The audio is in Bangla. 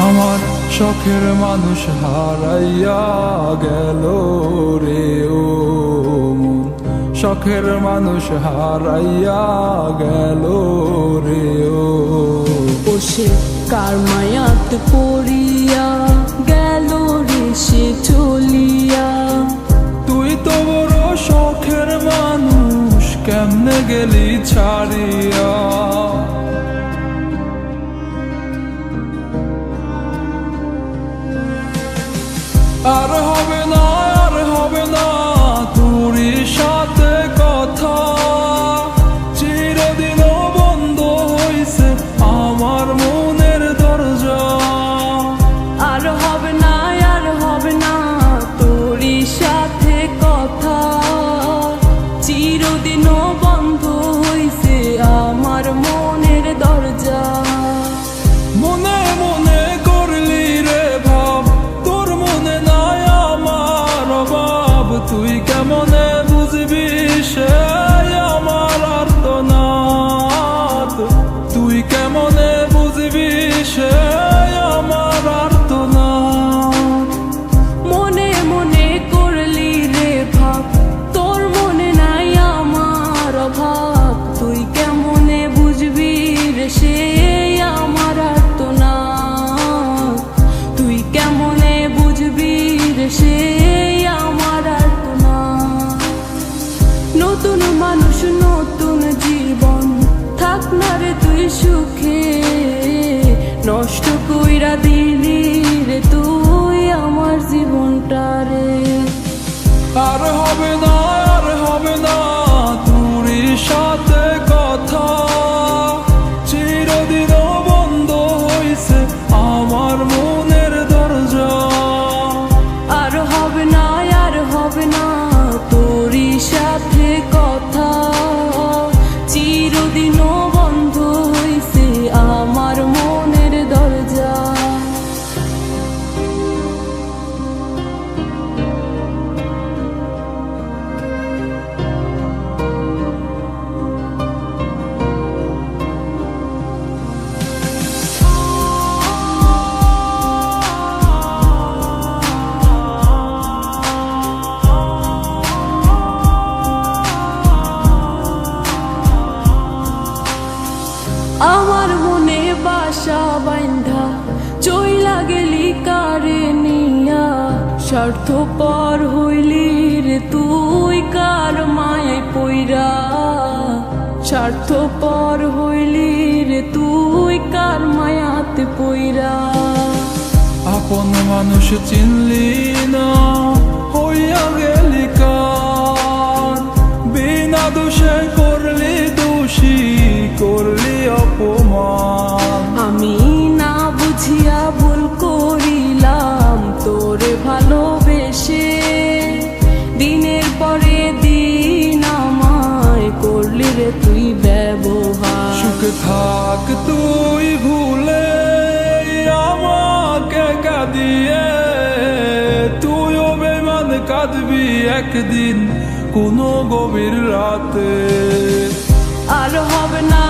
আমার শখের মানুষ হারাইয়া গেল রে ও মন, শখের মানুষ হারাইয়া গেল রে ও। সে কার মায়াত পড়িয়া গেল রে সে চলিয়া। তুই তো বড় শখের মানুষ, কেমনে গেলি ছাড়িয়া। আর হবে না, আর হবে না তোরই সাথে কথা, চিরদিনও বন্ধ হইছে আমার মনের দরজা। আর হবে না, আর হবে না তোরই সাথে কথা, চিরদিনও বন্ধ হইছে আমার মনের দরজা। মনে মনে করলি রে ভাব, তোর মনে নাই আমার অভাব। তুই কেমনে বুঝবি সে আমার আর্তনাদ, তুই কেমনে বুঝবি সে আমার আর্তনাদ। মনে মনে করলি রে ভাব, তোর মনে নাই আমার অভাব। তুই কেমনে বুঝবি রে সে আমার আর্তনাদ, তুই কেমনে বুঝবি রে সে আমার আর্তনাদ। নতুন মানুষ নতুন জীবন, থাক না রে তুই সুখে, নষ্ট কইরা দিলি রে তুই আমার জীবনটা রে। আর হবে না, আর হবে না তোরই সাথে কথা, চিরদিনও বন্ধ হইছে আমার মনের দরজা। আর হবে না, আর হবে না তোরই সাথে কথা, চিরদিনও বন্ধ হইছে আমার মনের দরজা। আমার মনে বাসা বাইন্ধা চইলা গেলি কারে নিয়া, স্বার্থপর হইলি রে তুই কার মায়ায় পইরা। স্বার্থপর হইলি রে তুই কার মায়াতে পইরা। আপন মানুষ চিনলি না, হইয়া গেলি কার। বিনা দোষে করলি দোষী, করলি অপমান। আমি না বুঝিয়া ভুল করিলাম তোরে ভালোবেসে, দিনের পরে দিন আমায় করলি রে তুই ব্যবহার। সুখে থাক তুই ভুলে আমাকে কাঁদিয়ে, তুইও বেমান কাঁদবি একদিন কোনো গভীর রাতে। আর হবে না,